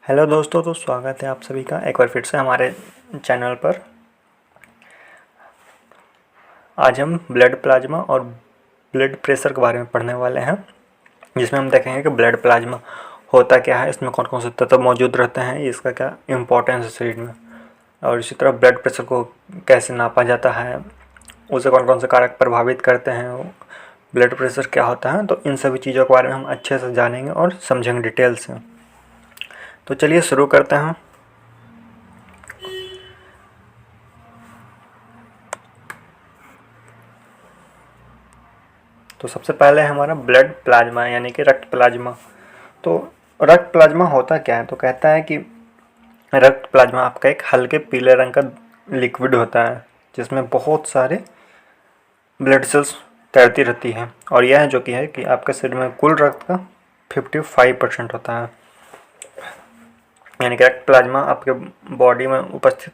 Hello दोस्तों, तो स्वागत है आप सभी का एक बार फिर से हमारे चैनल पर। आज हम ब्लड प्लाज्मा और ब्लड प्रेशर के बारे में पढ़ने वाले हैं, जिसमें हम देखेंगे कि ब्लड प्लाज्मा होता क्या है, इसमें कौन कौन से तत्व मौजूद रहते हैं, इसका क्या इम्पोर्टेंस है शरीर में, और इसी तरह ब्लड प्रेशर को कैसे नापा जाता है, उसे कौन कौन से कारक प्रभावित करते हैं, ब्लड प्रेशर क्या होता है। तो इन सभी चीज़ों के बारे में हम अच्छे से जानेंगे और समझेंगे डिटेल से। तो चलिए शुरू करते हैं। तो सबसे पहले हमारा ब्लड प्लाज्मा यानी कि रक्त प्लाज्मा। तो रक्त प्लाज्मा होता क्या है? तो कहता है कि रक्त प्लाज्मा आपका एक हल्के पीले रंग का लिक्विड होता है, जिसमें बहुत सारे ब्लड सेल्स तैरती रहती है, और यह जो कि है कि आपके शरीर में कुल रक्त का 55% होता है। यानी कि रक्त प्लाज्मा आपके बॉडी में उपस्थित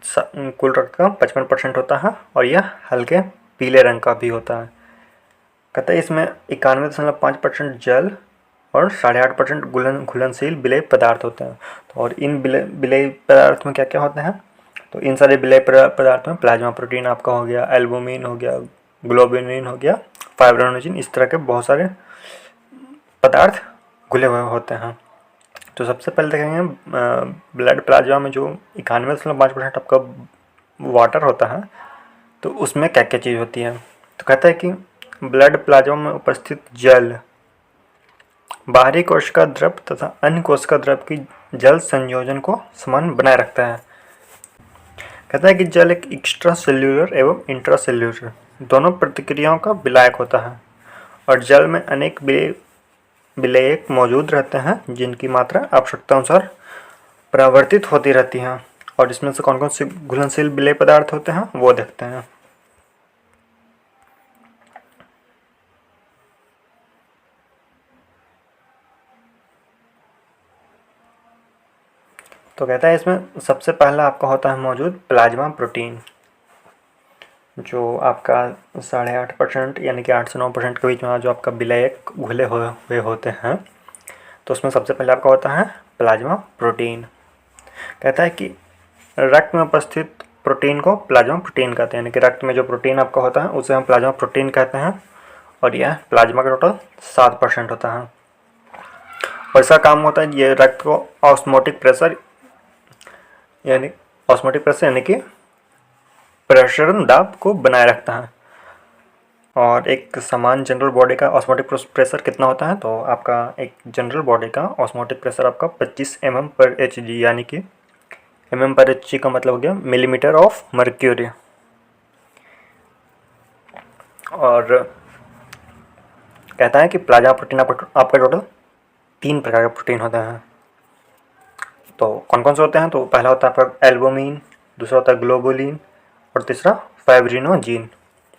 कुल रक्त का 55% होता है, और यह हल्के पीले रंग का भी होता है। कहते हैं इसमें 91.5% जल और 8.5% घुलनशील विलेय पदार्थ होते हैं। तो और इन विलेय पदार्थ में क्या क्या होते हैं? तो इन सारे विलेय पदार्थ में प्लाज्मा प्रोटीन आपका हो गया, एल्बुमिन हो गया, ग्लोबिनिन हो गया, फाइब्रोनोजिन, इस तरह के बहुत सारे पदार्थ घुले हुए होते हैं। तो सबसे पहले देखेंगे ब्लड प्लाज्मा में जो 91.5% आपका वाटर होता है, तो उसमें क्या क्या चीज़ होती है। तो कहता है कि ब्लड प्लाज्मा में उपस्थित जल बाहरी कोशिका द्रव तथा अन्य कोशिका द्रव की जल संयोजन को समान बनाए रखता है। कहता है कि जल एक एक्स्ट्रा सेल्यूलर एवं इंट्रा सेल्यूलर दोनों प्रतिक्रियाओं का विलायक होता है, और जल में अनेक विलेयक मौजूद रहते हैं, जिनकी मात्रा आवश्यकता अनुसार परिवर्तित होती रहती है। और इसमें से कौन कौन से घुलनशील विलेय पदार्थ होते हैं वो देखते हैं। तो कहता है इसमें सबसे पहला आपका होता है मौजूद प्लाज्मा प्रोटीन, जो आपका 8.5% यानी कि 8 से 9% के बीच में जो आपका विलायक घुले हुए होते हैं। तो उसमें सबसे पहले आपका होता है प्लाज्मा प्रोटीन। कहता है कि रक्त में उपस्थित प्रोटीन को प्लाज्मा प्रोटीन कहते हैं, यानी कि रक्त में जो प्रोटीन आपका होता है उसे हम प्लाज्मा प्रोटीन कहते हैं, और यह प्लाज्मा का टोटल 7% होता है। और इसका काम होता है ये रक्त को ऑस्मोटिक प्रेशर यानी कि प्रसरण दाब को बनाए रखता है। और एक समान जनरल बॉडी का ऑस्मोटिक प्रेशर कितना होता है? तो आपका एक जनरल बॉडी का ऑस्मोटिक प्रेशर आपका 25 mm/Hg, यानी कि mm/Hg का मतलब हो गया मिलीमीटर ऑफ मर्क्यूरी। और कहता है कि प्लाज्मा प्रोटीन आपका टोटल 3 प्रकार के प्रोटीन होते हैं। तो कौन कौन से होते हैं? तो पहला होता है आपका एल्बुमिन, दूसरा होता है ग्लोबुलिन, और तीसरा फाइब्रिनोजिन।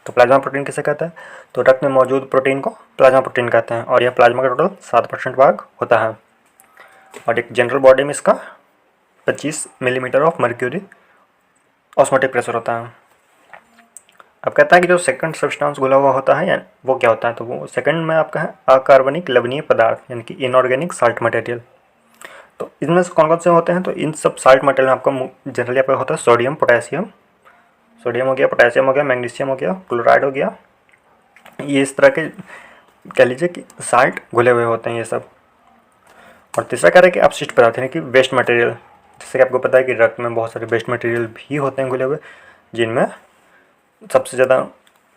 तो प्लाज्मा प्रोटीन किसे कहता है? तो रक्त में मौजूद प्रोटीन को प्लाज्मा प्रोटीन कहते हैं, और यह प्लाज्मा का टोटल 7% भाग होता है। और एक जनरल बॉडी में इसका 25 millimetre of mercury osmotic pressure होता है। अब कहता है कि जो सेकंड सब्सटेंस घुला हुआ होता है वो क्या होता है? तो वो सेकंड में आपका है अकार्बनिक लवणीय पदार्थ, यानी कि इनऑर्गेनिक साल्ट मटेरियल। तो इनमें से कौन कौन से होते हैं? तो इन सब साल्ट मटेरियल में आपका जनरली आपका होता है सोडियम हो गया, पोटेशियम हो गया, मैग्नीशियम हो गया, क्लोराइड हो गया। ये इस तरह के कह लीजिए कि साल्ट घुले हुए होते हैं ये सब। और तीसरा कह रहा है कि अपशिष्ट पदार्थ यानी कि वेस्ट मटेरियल, जैसे कि आपको पता है कि रक्त में बहुत सारे वेस्ट मटेरियल भी होते हैं घुले हुए, जिनमें सबसे ज़्यादा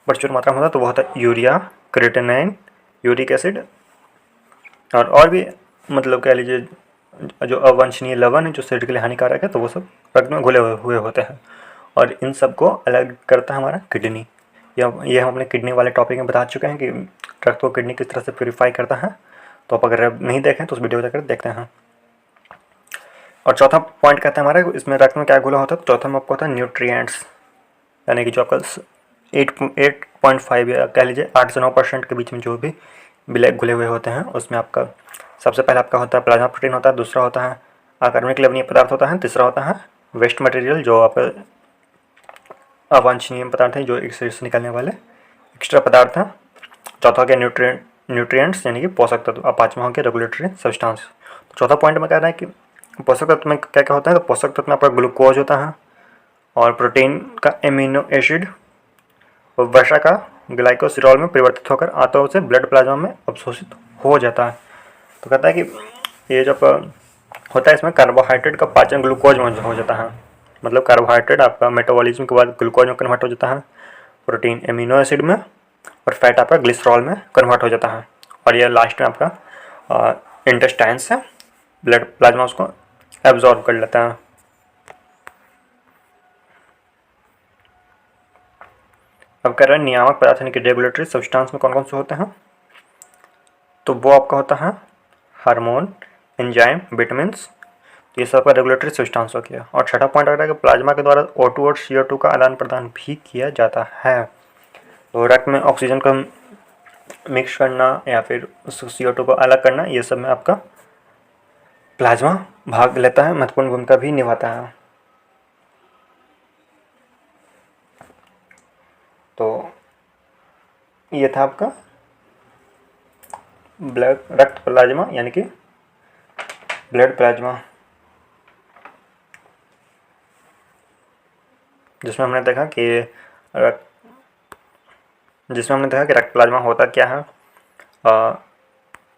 प्रचुर मात्रा में होता है तो वो होता है यूरिया, क्रिएटिनिन, यूरिक एसिड, और भी मतलब कह लीजिए जो अवांछनीय लवण है जो शरीर के लिए हानिकारक है, तो वो सब रक्त में घुले हुए होते हैं। और इन सब को अलग करता है हमारा किडनी। ये हम अपने किडनी वाले टॉपिक में बता चुके हैं कि रक्त को किडनी किस तरह से प्योरीफाई करता है। तो आप अगर नहीं देखें तो उस वीडियो को जाकर देखते हैं। और चौथा पॉइंट कहते हैं हमारा इसमें रक्त में क्या घुला होता है? तो चौथा में आपको होता है न्यूट्रिएंट्स, यानी कि जो आपका 8.5 या कह लीजिए 8 से 9% के बीच में जो भी विलेय घुले हुए होते हैं, उसमें आपका सबसे पहले आपका होता है प्लाज्मा प्रोटीन होता है, दूसरा होता है अकार्बनिक लवणीय पदार्थ होता है, तीसरा होता है वेस्ट मटेरियल जो आप अवांछनीय पदार्थ हैं जो एक शरीर से निकलने वाले एक्स्ट्रा पदार्थ हैं, चौथा हो गया न्यूट्रिएंट्स यानी कि पोषक तत्व, और पाँचवा हो गया रेगुलेटरी सब्सटेंस। तो चौथा पॉइंट में कह रहा है कि पोषक तत्व में क्या क्या होता है, तो पोषक तत्व में आपका ग्लूकोज होता है और प्रोटीन का एमिनो एसिड और वसा का ग्लाइकोसिरॉल में परिवर्तित होकर आंतों से ब्लड प्लाज्मा में अवशोषित हो जाता है। तो कहता है कि ये जब होता है इसमें कार्बोहाइड्रेट का पाचन ग्लूकोज में हो जाता है, मतलब कार्बोहाइड्रेट आपका मेटाबॉलिज्म के बाद ग्लूकोज में कन्वर्ट हो जाता है, प्रोटीन एमिनो एसिड में और फैट आपका ग्लिसरॉल में कन्वर्ट हो जाता है और ये लास्ट में आपका इंटेस्टाइन से ब्लड प्लाज्मा उसको एब्जॉर्ब कर लेता है। अब कह रहे हैं नियामक पदार्थ यानी कि रेगुलेटरी सब्सटेंस में कौन कौन से होते हैं, तो वो आपका होता है हार्मोन, एंजाइम, विटामिन्स, ये सब का रेगुलेटरी सब्सटेंस हो गया। और छठा पॉइंट अगर है कि प्लाज्मा के द्वारा O2 और CO2 का आदान प्रदान भी किया जाता है। तो रक्त में ऑक्सीजन को मिक्स करना या फिर CO2 को अलग करना, ये सब में आपका प्लाज्मा भाग लेता है, महत्वपूर्ण भूमिका भी निभाता है। तो ये था आपका रक्त प्लाज्मा यानी कि ब्लड प्लाज्मा, जिसमें हमने देखा कि रक्त प्लाज्मा होता क्या है,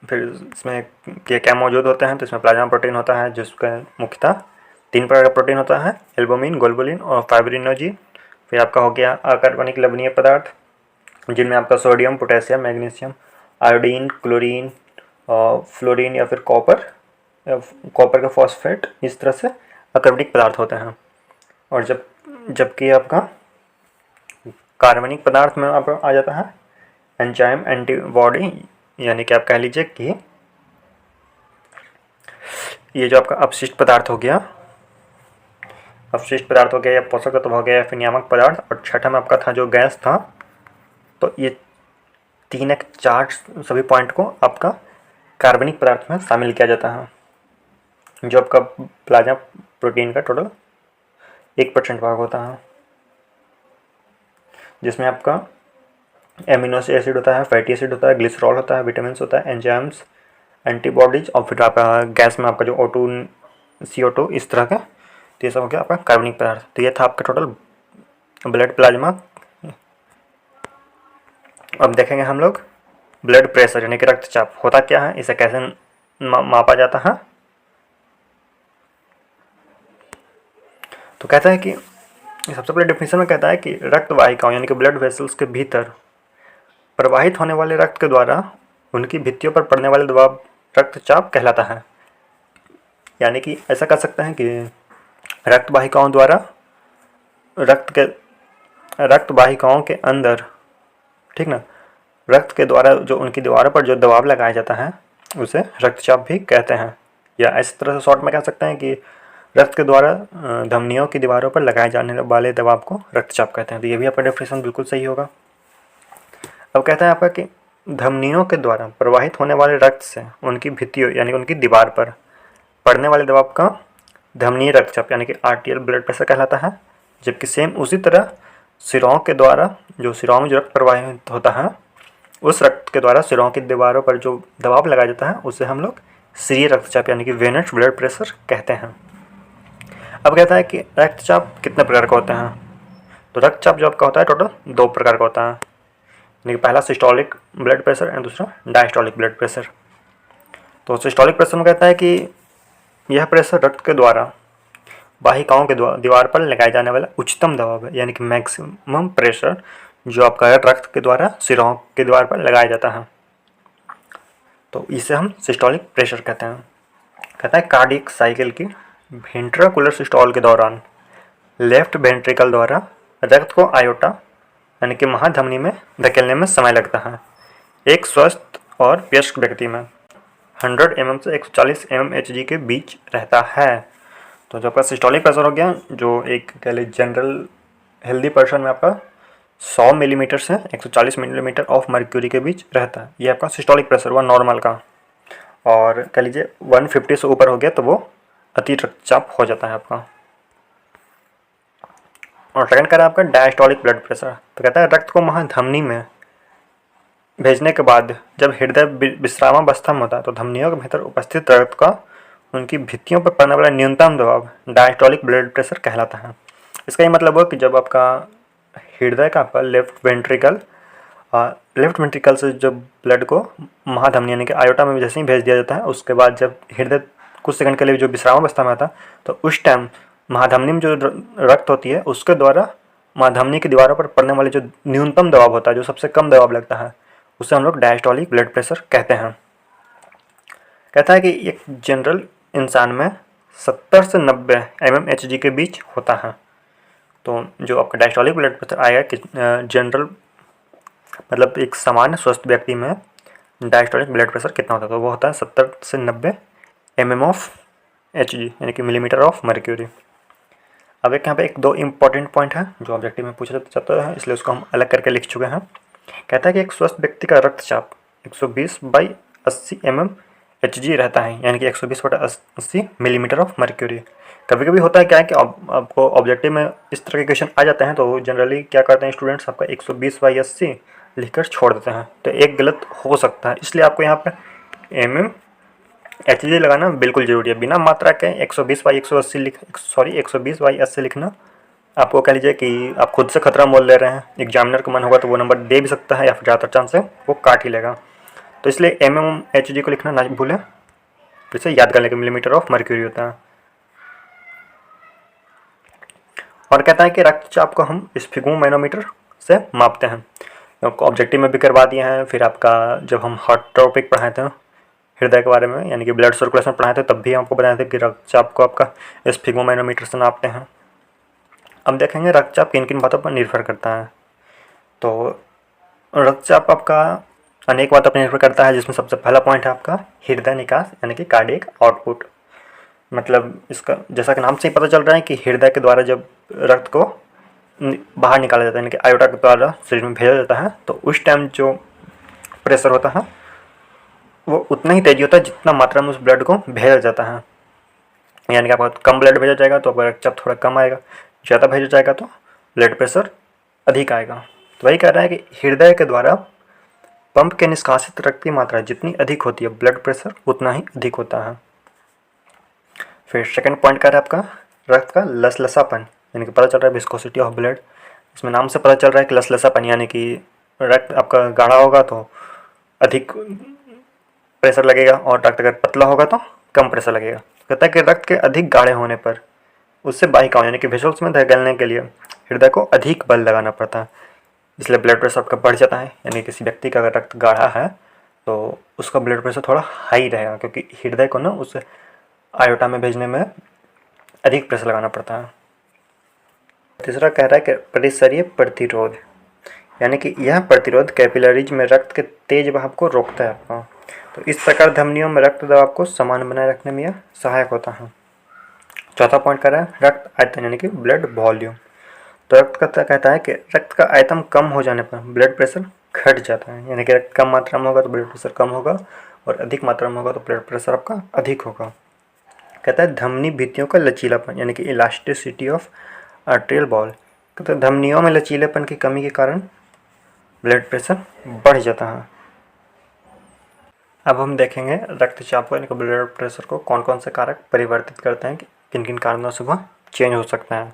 फिर इसमें क्या मौजूद होते हैं। तो इसमें प्लाज्मा प्रोटीन होता है जिसका मुख्यतः 3 प्रकार का प्रोटीन होता है, एल्बुमिन, ग्लोबुलिन और फाइब्रिनोजेन। फिर आपका हो गया अकार्बनिक लवणीय पदार्थ जिनमें आपका sodium, potassium, magnesium, iodine, chlorine, fluorine या फिर कॉपर का फॉस्फेट, इस तरह से अकार्बनिक पदार्थ होते हैं। और जबकि आपका कार्बनिक पदार्थ में आप आ जाता है एंजाइम, एंटीबॉडी, यानी कि आप कह लीजिए कि ये जो आपका अपशिष्ट पदार्थ हो गया या पोषक तत्व हो गया या फिर नियामक पदार्थ। और छठा में आपका था जो गैस था। तो ये 3 एक 4 सभी पॉइंट को आपका कार्बनिक पदार्थ में शामिल किया जाता है, जो आपका प्लाज्मा प्रोटीन का टोटल 1% भाग होता है, जिसमें आपका एमिनो एसिड होता है, फैटी एसिड होता है, ग्लिसरॉल होता है, विटामिन होता है, एंजाइम्स, एंटीबॉडीज और फिर आपका गैस में आपका जो O2, CO2 इस तरह का। तो ये सब हो गया आपका कार्बनिक पदार्थ। तो ये था आपका टोटल ब्लड प्लाज्मा। अब देखेंगे हम लोग ब्लड प्रेशर यानी कि रक्तचाप होता क्या है, इसे कैसे मापा जाता है। तो कहता है कि सबसे पहले डेफिनेशन में कहता है कि रक्त वाहिकाओं यानी कि ब्लड वेसल्स के भीतर प्रवाहित होने वाले रक्त के द्वारा उनकी भित्तियों पर पड़ने वाले दबाव रक्तचाप कहलाता है। यानी कि ऐसा कर सकते हैं कि रक्त वाहिकाओं के अंदर, ठीक ना, रक्त के द्वारा जो उनकी दीवारों पर जो दबाव लगाया जाता है उसे रक्तचाप भी कहते हैं। या इस तरह से शॉर्ट में कह सकते हैं कि रक्त के द्वारा धमनियों की दीवारों पर लगाए जाने वाले दबाव को रक्तचाप कहते हैं। तो ये भी आपका डेफिनेशन बिल्कुल सही होगा। अब कहता है आपका कि धमनियों के द्वारा प्रवाहित होने वाले रक्त से उनकी भित्तियों यानी उनकी दीवार पर पड़ने वाले दबाव का धमनीय रक्तचाप यानी कि आर्टियल ब्लड प्रेशर कहलाता है। जबकि सेम उसी तरह सिरों के द्वारा जो सिरों में जो रक्त प्रवाहित होता है उस रक्त के द्वारा सिरों की दीवारों पर जो दबाव लगाया जाता है उसे हम लोग सिरीय रक्तचाप यानी कि वेनस ब्लड प्रेशर कहते हैं। अब कहता है कि रक्तचाप कितने प्रकार का होते हैं। तो रक्तचाप जो आपका होता है टोटल 2 प्रकार का होता है, यानी कि पहला सिस्टोलिक ब्लड प्रेशर एंड दूसरा डायस्टोलिक ब्लड प्रेशर। तो सिस्टोलिक प्रेशर में कहता है कि यह प्रेशर रक्त के द्वारा वाहिकाओं के दीवार पर लगाए जाने वाला उच्चतम दबाव है, यानी कि मैक्सिमम प्रेशर जो आपका रक्त के द्वारा सिरों के दीवार पर लगाया जाता है। तो इसे हम सिस्टोलिक प्रेशर कहते हैं। कहता है कार्डियक साइकिल की वेंट्रिकुलर सिस्टोल के दौरान लेफ्ट वेंट्रिकल द्वारा रक्त को आयोटा यानी कि महाधमनी में धकेलने में समय लगता है। एक स्वस्थ और वयस्क व्यक्ति में 100 mm से 140 mmHg के बीच रहता है। तो जो आपका सिस्टोलिक प्रेशर हो गया, जो एक कह लीजिए जनरल हेल्दी पर्सन में आपका 100 मिलीमीटर से 140 मिलीमीटर ऑफ मर्क्यूरी के बीच रहता है। ये आपका सिस्टोलिक प्रेशर हुआ नॉर्मल का। और कह लीजिए 150 से ऊपर हो गया तो वो अति रक्तचाप हो जाता है आपका। और सेकंड कह रहा है आपका डायस्टोलिक ब्लड प्रेशर। तो कहता है रक्त को महाधमनी में भेजने के बाद जब हृदय विश्रामावस्था में होता है तो धमनियों के भीतर उपस्थित रक्त का उनकी भित्तियों पर पड़ने वाला न्यूनतम दबाव डायस्टोलिक ब्लड प्रेशर कहलाता है। इसका ये मतलब हुआ कि जब आपका हृदय का आपका लेफ्ट वेंट्रिकल से जब ब्लड को महाधमनी यानी कि आयोटा में जैसे ही भेज दिया जाता है, उसके बाद जब हृदय कुछ सेकंड के लिए जो विश्राम अवस्था में आता है, तो उस टाइम महाधमनी में जो रक्त होती है उसके द्वारा महाधमनी की दीवारों पर पड़ने वाले जो न्यूनतम दबाव होता है, जो सबसे कम दबाव लगता है, उसे हम लोग डायस्टोलिक ब्लड प्रेशर कहते हैं। कहता है कि एक जनरल इंसान में 70 से 90 mmHg के बीच होता है। तो जो आपका डायस्टोलिक ब्लड प्रेशर आएगा कि जनरल मतलब एक सामान्य स्वस्थ व्यक्ति में डायस्टोलिक ब्लड प्रेशर कितना होता है, तो वो होता है 70 से 90 mmHg यानी कि मिलीमीटर ऑफ मर्क्यूरी। अब एक यहाँ पे एक दो इम्पॉर्टेंट पॉइंट है जो ऑब्जेक्टिव में पूछा जाता है, इसलिए उसको हम अलग करके लिख चुके हैं। कहता है कि एक स्वस्थ व्यक्ति का रक्तचाप 120/80 mmHg रहता है, यानी कि 120/80 मिलीमीटर ऑफ मर्क्यूरी। कभी कभी होता है क्या है कि आपको ऑब्जेक्टिव में इस तरह के क्वेश्चन आ जाते हैं, तो जनरली क्या करते हैं स्टूडेंट्स, आपका 120/80 लिखकर छोड़ देते हैं, तो एक गलत हो सकता है, इसलिए आपको यहाँ पे mmHg लगाना बिल्कुल ज़रूरी है। बिना मात्रा के 120/80 लिखना आपको कह लीजिए कि आप खुद से खतरा मोल ले रहे हैं। एग्जामिनर का मन होगा तो वो नंबर दे भी सकता है, या फिर ज़्यादातर चांस है वो काट ही लेगा। तो इसलिए mmHg को लिखना ना भूलें, फिर से याद कर लें कि मिलीमीटर ऑफ मर्क्यूरी होता है। और कहता है कि रक्तचाप को हम स्फिग्मोमैनोमीटर से मापते हैं। आपको ऑब्जेक्टिव में भी करवा दिए हैं, फिर आपका जब हम हार्ट टॉपिक पढ़ाए थे हृदय के बारे में यानी कि ब्लड सर्कुलेशन पढ़ाए थे, तब भी आपको बताए थे कि रक्तचाप को आपका स्फिग्मोमैनोमीटर से नापते हैं। अब देखेंगे रक्तचाप किन किन बातों पर निर्भर करता है। तो रक्तचाप आपका अनेक बातों पर निर्भर करता है, जिसमें सबसे पहला पॉइंट है आपका हृदय निकास यानी कि कार्डियक आउटपुट। मतलब इसका जैसा कि नाम से ही पता चल रहा है कि हृदय के द्वारा जब रक्त को बाहर निकाला जाता है यानी कि आयोटा के द्वारा शरीर में भेजा जाता है, तो उस टाइम जो प्रेशर होता है वो उतना ही तेजी होता है जितना मात्रा में उस ब्लड को भेजा जाता है। यानी कि आपका कम ब्लड भेजा जाएगा तो आपका रक्तचाप थोड़ा कम आएगा, ज़्यादा भेजा जाएगा तो ब्लड प्रेशर अधिक आएगा। तो वही कह रहा है कि हृदय के द्वारा पंप के निष्कासित रक्त की मात्रा जितनी अधिक होती है, ब्लड प्रेशर उतना ही अधिक होता है। फिर सेकंड पॉइंट कह रहा है आपका रक्त का लसलसापन, यानी कि पता चल रहा है विस्कोसिटी ऑफ ब्लड। इसमें नाम से पता चल रहा है कि लसलसापन यानी कि रक्त आपका गाढ़ा होगा तो अधिक प्रेशर लगेगा, और रक्त अगर पतला होगा तो कम प्रेशर लगेगा। कहता है कि रक्त के अधिक गाढ़े होने पर उससे वाहिकाओं यानी कि वेसल्स में धकेलने के लिए हृदय को अधिक बल लगाना पड़ता है, इसलिए ब्लड प्रेशर आपका बढ़ जाता है। यानी किसी व्यक्ति का अगर रक्त गाढ़ा है तो उसका ब्लड प्रेशर थोड़ा हाई रहेगा, क्योंकि हृदय को ना उस आयोटा में भेजने में अधिक प्रेशर लगाना पड़ता है। तीसरा कह रहा है कि परिसरीय प्रतिरोध, यानी कि यह प्रतिरोध कैपिलरीज में रक्त के तेज बहाव को रोकता है आपका। तो इस प्रकार धमनियों में रक्त दबाव को समान बनाए रखने में यह सहायक होता है। चौथा पॉइंट कह रहा है रक्त आयतन यानी कि ब्लड वॉल्यूम। तो रक्त कहता है कि रक्त का आयतन कम हो जाने पर ब्लड प्रेशर घट जाता है, यानी कि रक्त कम मात्रा में होगा तो ब्लड प्रेशर कम होगा, और अधिक मात्रा में होगा तो ब्लड प्रेशर आपका अधिक होगा। कहता है धमनी भित्तियों का लचीलापन यानी कि इलास्टिसिटी ऑफ आर्टेरियल वॉल। कहता है धमनियों में लचीलेपन की कमी के कारण ब्लड प्रेशर बढ़ जाता है। अब हम देखेंगे रक्तचाप को यानी कि ब्लड प्रेशर को कौन कौन से कारक परिवर्तित करते हैं, कि किन किन कारणों से वह चेंज हो सकता है।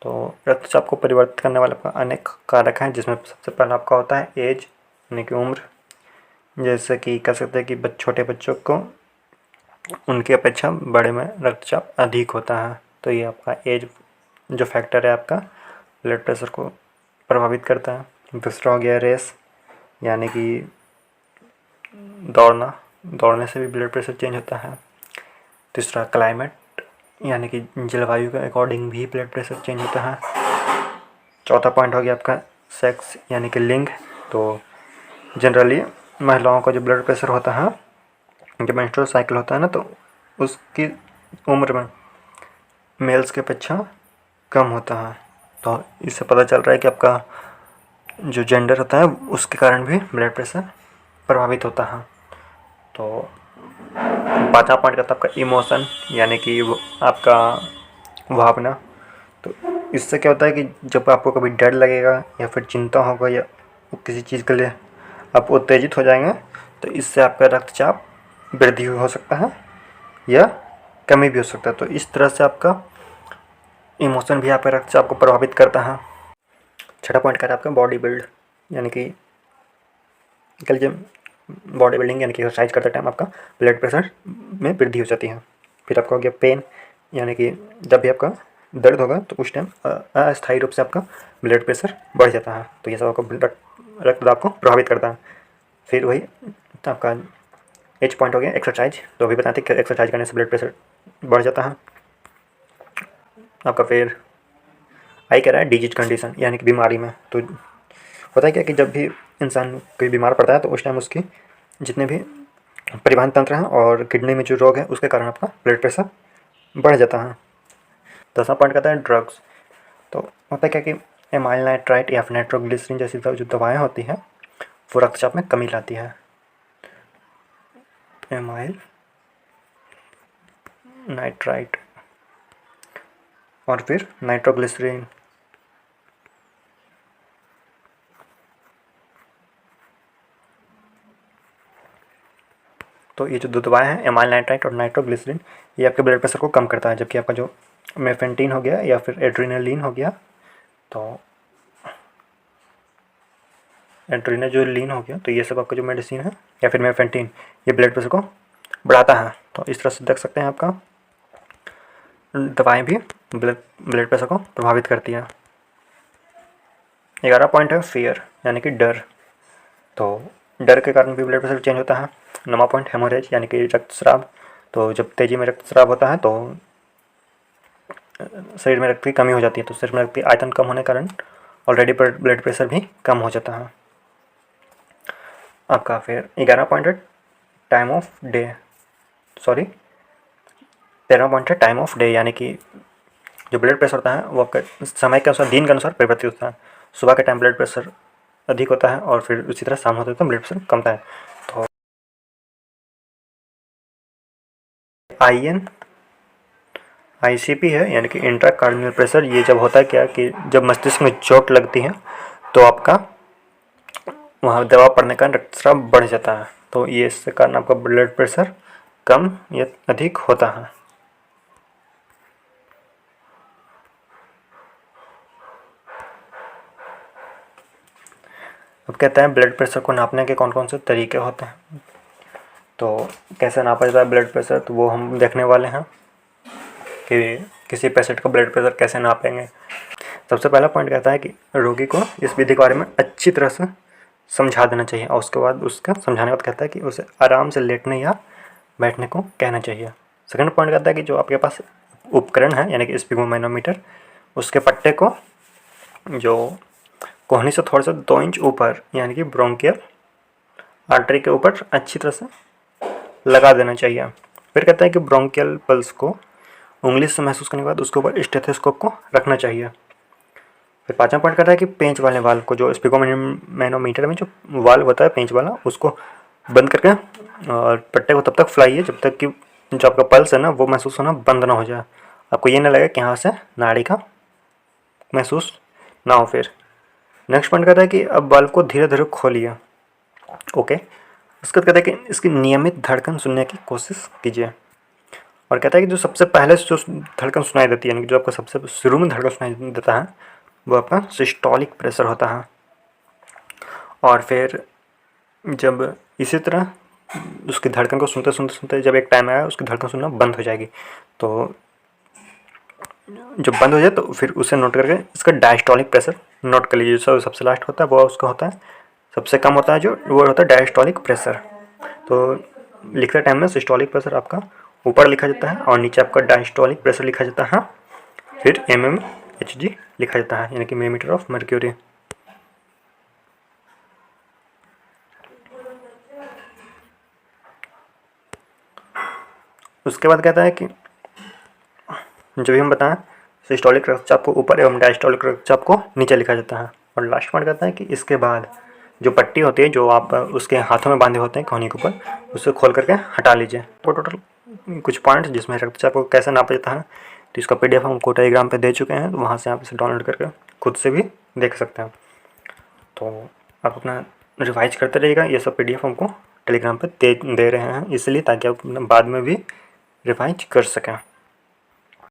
तो रक्तचाप को परिवर्तित करने वाले आपका अनेक कारक हैं, जिसमें सबसे पहला आपका होता है एज यानी कि उम्र। जैसे कि कह सकते हैं कि छोटे बच्चों को उनकी अपेक्षा बड़े में रक्तचाप अधिक होता है, तो ये आपका एज जो फैक्टर है आपका ब्लड प्रेशर को प्रभावित करता है। दूसरा हो गया रेस, यानी कि दौड़ने से भी ब्लड प्रेशर चेंज होता है। तीसरा क्लाइमेट, यानी कि जलवायु के अकॉर्डिंग भी ब्लड प्रेशर चेंज होता है। चौथा पॉइंट हो गया आपका सेक्स यानी कि लिंग। तो जनरली महिलाओं का जो ब्लड प्रेशर होता है, जब मेंस्ट्रुअल साइकिल होता है ना, तो उसकी उम्र में मेल्स की अपेक्षा कम होता है। तो इससे पता चल रहा है कि आपका जो जेंडर होता है उसके कारण भी ब्लड प्रेशर प्रभावित होता है। तो पाँचवा पॉइंट का था आपका इमोशन, यानी कि वो आपका भावना। तो इससे क्या होता है कि जब आपको कभी डर लगेगा या फिर चिंता होगा या किसी चीज़ के लिए आप उत्तेजित हो जाएंगे, तो इससे आपका रक्तचाप वृद्धि हो सकता है या कमी भी हो सकता है। तो इस तरह से आपका इमोशन भी आपके रक्तचाप को प्रभावित करता है। छठा पॉइंट कह रहा है आपका बॉडी बिल्ड, यानी कि कल जब बॉडी बिल्डिंग यानी कि एक्सरसाइज करते टाइम आपका ब्लड प्रेशर में वृद्धि हो जाती है। फिर आपका हो गया पेन, यानी कि जब भी आपका दर्द होगा तो उस टाइम अस्थायी रूप से आपका ब्लड प्रेशर बढ़ जाता है, तो ये सब आपको रक्तदाब को प्रभावित करता है। फिर वही तो आपका एच पॉइंट हो गया एक्सरसाइज, तो अभी बताते हैं कि एक्सरसाइज करने से ब्लड प्रेशर बढ़ जाता है आपका। फिर आई कह रहा है डिजीज कंडीशन, यानी कि बीमारी में। तो होता है क्या कि जब भी इंसान कोई बीमार पड़ता है तो उस टाइम उसकी जितने भी परिवहन तंत्र हैं और किडनी में जो रोग है उसके कारण आपका ब्लड प्रेशर बढ़ जाता है। 10वां पॉइंट कहता है ड्रग्स। तो होता है क्या कि एमाइल नाइट्राइट या फिर नाइट्रोग्लिसरीन जैसी जो दवाएँ होती हैं वो रक्तचाप में कमी लाती है। एमाइल नाइट्राइट और फिर नाइट्रोग्लिसरीन, तो ये जो दो दवाएँ हैं एमाइल नाइट्राइट और नाइट्रोग्लिसरीन, ये आपके ब्लड प्रेशर को कम करता है। जबकि आपका जो मेफेंटीन हो गया या फिर एड्रेनालिन हो गया, तो एड्रेनाजोलिन हो गया, तो ये सब आपका जो मेडिसिन है या फिर मेफेंटीन, ये ब्लड प्रेशर को बढ़ाता है। तो इस तरह से देख सकते हैं आपका दवाएं भी ब्लड प्रेशर को प्रभावित करती है। 11वां पॉइंट है फियर, यानी कि डर। तो डर के कारण भी ब्लड प्रेशर चेंज होता है। 9वां पॉइंट हेमोरेज, यानी कि रक्तस्राव। तो जब तेज़ी में रक्तस्राव होता है तो शरीर में रक्त की कमी हो जाती है, तो शरीर में रक्त की आयतन कम होने के कारण ऑलरेडी ब्लड प्रेशर भी कम हो जाता है आपका। फिर 11वां पॉइंट है टाइम ऑफ डे, सॉरी 13वां पॉइंट है टाइम ऑफ डे, यानी कि जो ब्लड प्रेशर होता है वो आपका समय के अनुसार, दिन के अनुसार परिवर्तित होता है। सुबह के टाइम ब्लड प्रेशर अधिक होता है और फिर उसी तरह शाम होते है तो ब्लड प्रेशर कम होता है। तो ICP है, यानी कि इंट्राकार्डिनल प्रेशर। ये जब होता है क्या कि जब मस्तिष्क में चोट लगती है तो आपका वहाँ दबाव पड़ने का रक्तस्राव बढ़ जाता है, तो ये इसके कारण आपका ब्लड प्रेशर कम या अधिक होता है। अब कहते हैं ब्लड प्रेशर को नापने के कौन कौन से तरीके होते हैं। तो कैसे नापा जाता है ब्लड प्रेशर, तो वो हम देखने वाले हैं कि किसी पेशेंट का ब्लड प्रेशर कैसे नापेंगे। सबसे पहला पॉइंट कहता है कि रोगी को इस विधि के बारे में अच्छी तरह से समझा देना चाहिए, और उसके बाद उसका समझाने के बाद कहता है कि उसे आराम से लेटने या बैठने को कहना चाहिए। सेकंड पॉइंट कहता है कि जो आपके पास उपकरण है, यानी कि स्पिगोमैनोमीटर, उसके पट्टे को जो कोहनी से थोड़ा सा 2 इंच ऊपर, यानी कि ब्रोंकियल आर्टरी के ऊपर अच्छी तरह से लगा देना चाहिए। फिर कहता है कि ब्रोंकियल पल्स को उंगली से महसूस करने के बाद उसके ऊपर स्टेथोस्कोप को रखना चाहिए। फिर 5वां पॉइंट कहता है कि पेंच वाले वाल्व को, जो स्पिगोमैनोमीटर में जो वाल्व होता है पेंच वाला, उसको बंद करके और पट्टे को तब तक फुलाइए जब तक कि जो आपका पल्स है ना वो महसूस होना बंद ना हो जाए। आपको ये ना लगे कि यहाँ से नाड़ी का महसूस ना हो। फिर नेक्स्ट पॉइंट कहता है कि अब वाल्व को धीरे धीरे खोलिए। ओके, उसके बाद कहता है कि इसकी नियमित धड़कन सुनने की कोशिश कीजिए। और कहता है कि जो सबसे पहले जो धड़कन सुनाई देती है, यानी कि जो आपको सबसे शुरू में धड़कन सुनाई देता है, वो आपका सिस्टोलिक प्रेशर होता है। और फिर जब इसी तरह उसकी धड़कन को सुनते सुनते सुनते जब एक टाइम आया उसकी धड़कन सुनना बंद हो जाएगी, तो जब बंद हो जाए तो फिर उसे नोट करके इसका डायस्टोलिक प्रेशर नोट कर लीजिए। सबसे लास्ट होता है वो उसका होता है सबसे कम होता है जो वो होता है डायस्टोलिक प्रेशर। तो लिखते टाइम में सिस्टोलिक प्रेशर आपका ऊपर लिखा जाता है और नीचे आपका डायस्टोलिक प्रेशर लिखा जाता है। फिर mmHg लिखा जाता है, यानी कि मिलीमीटर ऑफ मर्क्यूरी। उसके बाद कहता है कि जो भी हम बताएं सिस्टोलिक रक्तचाप को ऊपर एवं डायस्टोलिक रक्तचाप को नीचे लिखा जाता है। और लास्ट पॉइंट कहता है कि इसके बाद जो पट्टी होती है जो आप उसके हाथों में बांधे होते हैं कोहनी के ऊपर, उसे खोल करके हटा लीजिए। तो टोटल कुछ पॉइंट्स जिसमें रक्तचाप को कैसे नापा जाता है, तो इसका PDF हमको टेलीग्राम पे दे चुके हैं, तो वहाँ से आप इसे डाउनलोड करके खुद से भी देख सकते हैं। तो आप अपना रिवाइज करते रहिएगा, ये सब PDF हमको टेलीग्राम पे दे रहे हैं इसलिए ताकि आप बाद में भी रिवाइज कर सकें।